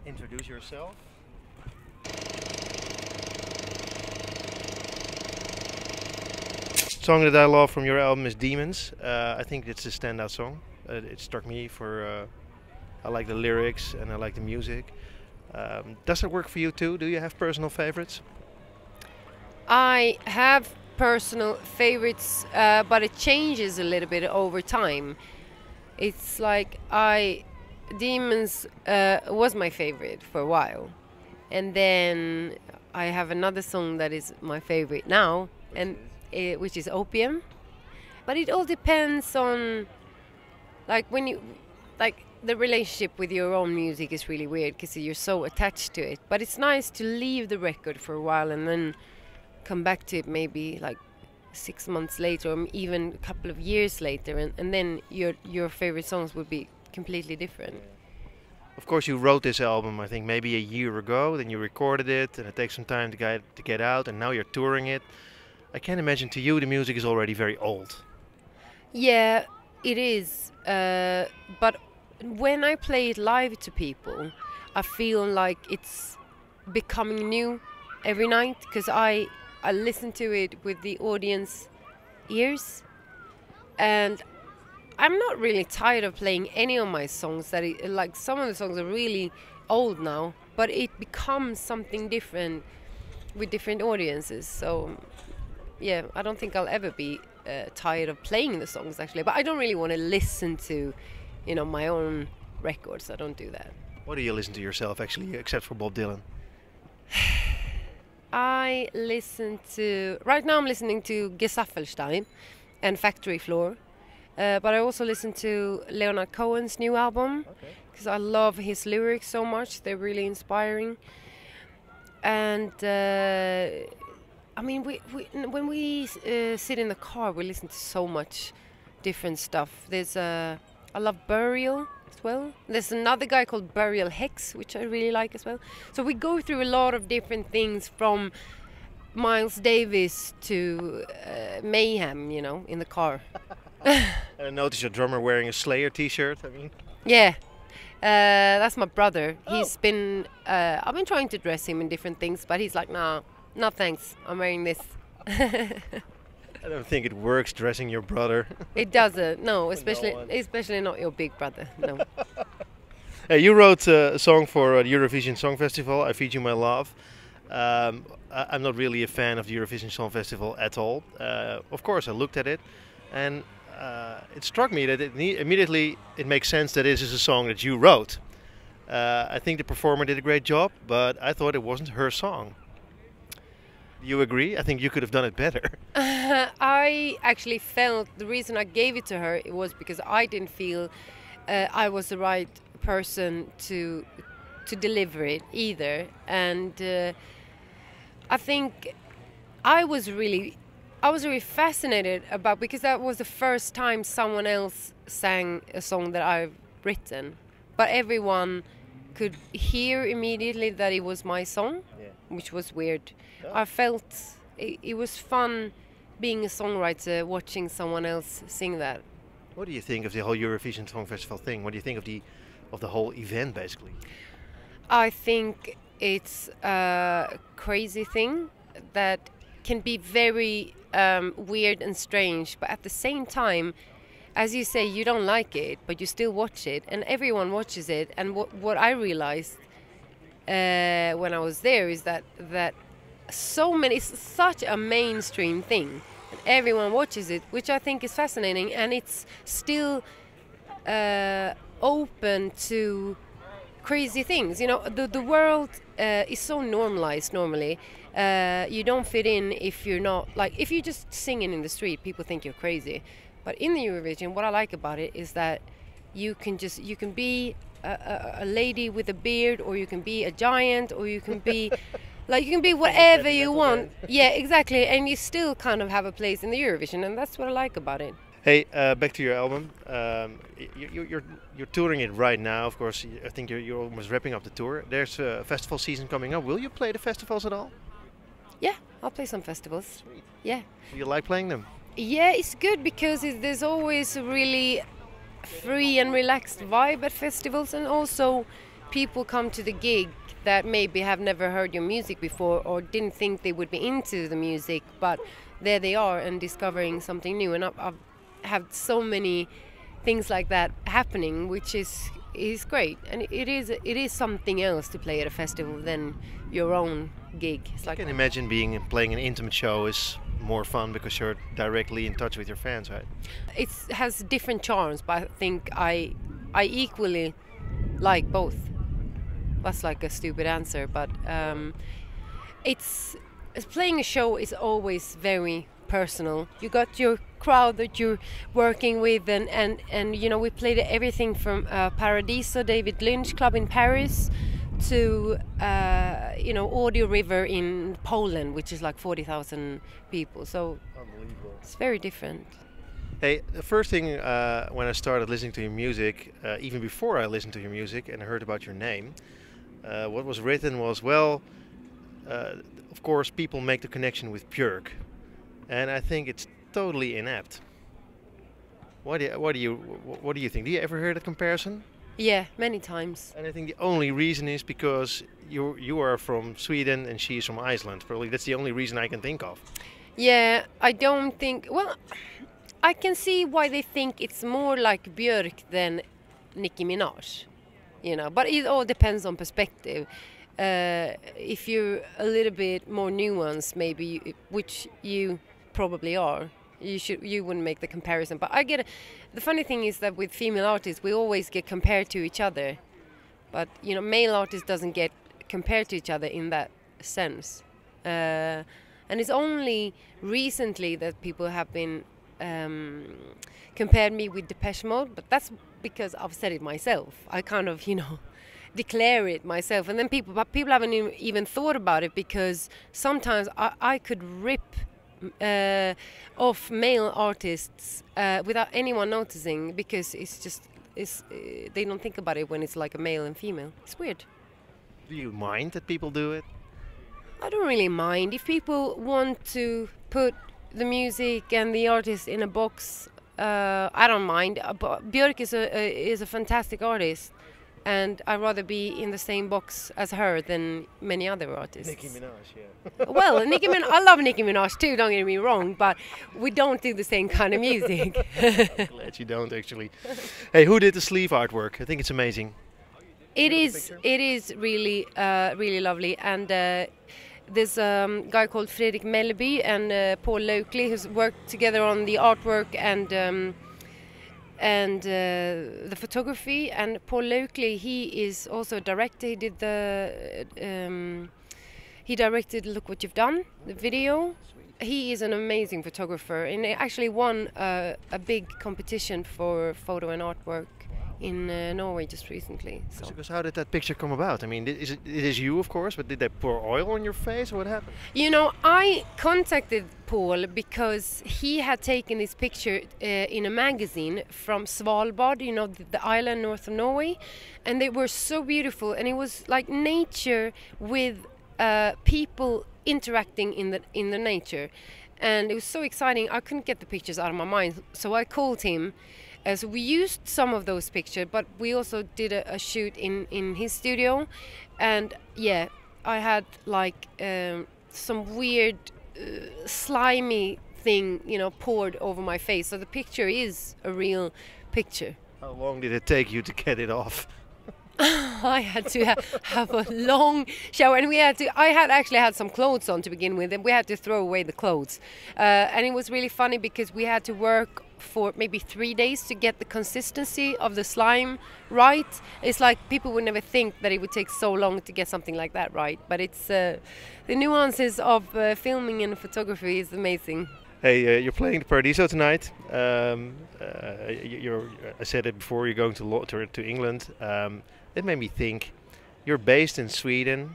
Introduce yourself. Song that I love from your album is Demons. I think it's a standout song. It struck me for. I like the lyrics and I like the music. Does it work for you too? Do you have personal favorites? I have personal favorites, but it changes a little bit over time. It's like Demons was my favorite for a while, and then I have another song that is my favorite now, which is Opium. But it all depends on, like, the relationship with your own music is really weird because you're so attached to it. But it's nice to leave the record for a while and then come back to it maybe like 6 months later or even a couple of years later, and then your favorite songs would be completely different. Of course, you wrote this album, I think, maybe a year ago. Then you recorded it, and it takes some time to get out, and now you're touring it. I can't imagine to you the music is already very old. Yeah, it is. But when I play it live to people, I feel like it's becoming new every night because I listen to it with the audience ears, and I'm not really tired of playing any of my songs. Like some of the songs are really old now, but it becomes something different with different audiences. So yeah, I don't think I'll ever be tired of playing the songs actually. But I don't really want to listen to, my own records. I don't do that. What do you listen to yourself actually, except for Bob Dylan? Right now I'm listening to Gesaffelstein and Factory Floor, but I also listen to Leonard Cohen's new album because I love his lyrics so much. They're really inspiring. And I mean, when we sit in the car, we listen to so much different stuff. I love Burial as well. There's another guy called Burial Hex, which I really like as well. So we go through a lot of different things, from Miles Davis to Mayhem, in the car. I noticed your drummer wearing a Slayer t-shirt. Yeah, that's my brother. Oh. I've been trying to dress him in different things, but he's like, no thanks, I'm wearing this. I don't think it works dressing your brother. It doesn't, no, especially not your big brother, no. Hey, you wrote a song for the Eurovision Song Festival, I Feed You My Love. I'm not really a fan of the Eurovision Song Festival at all. Of course, I looked at it, and it struck me that immediately it makes sense that this is a song that you wrote. I think the performer did a great job, but I thought it wasn't her song. Do you agree? I think you could have done it better. I actually felt the reason I gave it to her was because I didn't feel I was the right person to deliver it either, and I think I was really fascinated about, because that was the first time someone else sang a song that I've written, but everyone could hear immediately that it was my song, which was weird. I felt it was fun being a songwriter, watching someone else sing that. What do you think of the whole Eurovision Song Festival thing? What do you think of the whole event, basically? I think it's a crazy thing that can be very weird and strange, but at the same time, as you say, you don't like it, but you still watch it, and everyone watches it. And what I realized when I was there is that it's such a mainstream thing, and everyone watches it, which I think is fascinating, and it's still open to crazy things. The world is so normalized normally. You don't fit in if you're not, like, if you're just singing in the street, people think you're crazy. But in the Eurovision, what I like about it is that you can be a lady with a beard, or you can be a giant, or you can be you can be whatever you want. Yeah, exactly. And you still kind of have a place in the Eurovision, and that's what I like about it. Hey, back to your album. You're touring it right now, of course. I think you're almost wrapping up the tour. There's a festival season coming up. Will you play the festivals at all? Yeah, I'll play some festivals. Sweet. Yeah. Do you like playing them? Yeah, it's good because there's always a really free and relaxed vibe at festivals, and also people come to the gig that maybe have never heard your music before or didn't think they would be into the music, but there they are and discovering something new. And I've had so many things like that happening, which is great. And it is something else to play at a festival than your own gig. It's like, I can imagine playing an intimate show is more fun because you're directly in touch with your fans, right? it has different charms, but I think I equally like both. That's like a stupid answer, but it's playing a show is always very personal. You got your crowd that you're working with, and you know, we played everything from Paradiso, David Lynch Club in Paris, to you know, Audio River in Poland, which is like 40,000 people. So it's very different. Hey, the first thing when I started listening to your music, even before I listened to your music and heard about your name, what was written was, well, of course, people make the connection with Björk, and I think it's totally inept. What do you think? Do you ever hear that comparison? Yeah, many times. And I think the only reason is because you are from Sweden and she's from Iceland. Probably that's the only reason I can think of. Yeah, I don't think. Well, I can see why they think it's more like Björk than Nicki Minaj, you know. But it all depends on perspective. If you're a little bit more nuanced, maybe, which you probably are, you wouldn't make the comparison. But I get it. The funny thing is that with female artists, we always get compared to each other. But you know, male artists doesn't get compared to each other in that sense. And it's only recently that people have been compared me with Depeche Mode, but that's because I've said it myself. I kind of, you know, declare it myself, and then people haven't even thought about it, because sometimes I could rip off male artists without anyone noticing, because they don't think about it when it's like a male and female. It's weird. Do you mind that people do it? I don't really mind. If people want to put the music and the artist in a box, I don't mind. But Björk is a fantastic artist, and I'd rather be in the same box as her than many other artists. Nicki Minaj, yeah. Well, I love Nicki Minaj too, don't get me wrong, but we don't do the same kind of music. Glad you don't, actually. Hey, who did the sleeve artwork? I think it's amazing. It is really really lovely, and there's a guy called Fredrik Mellby and Paul Loakley who's worked together on the artwork and the photography. And Paul Loakley, he is also a director. He did he directed Look What You've Done, the video. He is an amazing photographer, and he actually won a big competition for photo and artwork in Norway just recently. So. Because how did that picture come about? I mean, it is you, of course, but did they pour oil on your face, or what happened? You know, I contacted Paul because he had taken this picture in a magazine from Svalbard, you know, the island north of Norway, and they were so beautiful, and it was like nature with people interacting in the nature, and it was so exciting. I couldn't get the pictures out of my mind, so I called him. So we used some of those pictures, but we also did a shoot in his studio, and yeah, I had like some weird slimy thing, you know, poured over my face. So the picture is a real picture. How long did it take you to get it off? I had to have a long shower, and I had actually had some clothes on to begin with, and we had to throw away the clothes. And it was really funny because we had to work for maybe 3 days to get the consistency of the slime right. It's like people would never think that it would take so long to get something like that right, but it's the nuances of filming and photography is amazing. Hey, you're playing the Paradiso tonight. I said it before, you're going to England. It made me think, you're based in Sweden.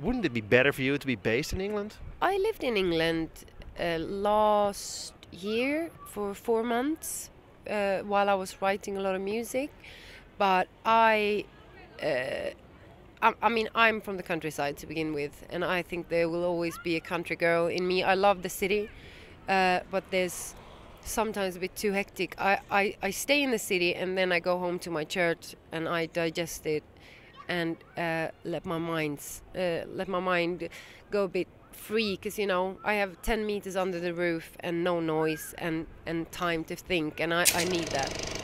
Wouldn't it be better for you to be based in England? I lived in England last year for 4 months while I was writing a lot of music, but I mean, I'm from the countryside to begin with, and I think there will always be a country girl in me. I love the city, but there's sometimes a bit too hectic. I stay in the city and then I go home to my church and I digest it and let my mind go a bit free, because you know I have 10 meters under the roof and no noise and time to think, and I need that.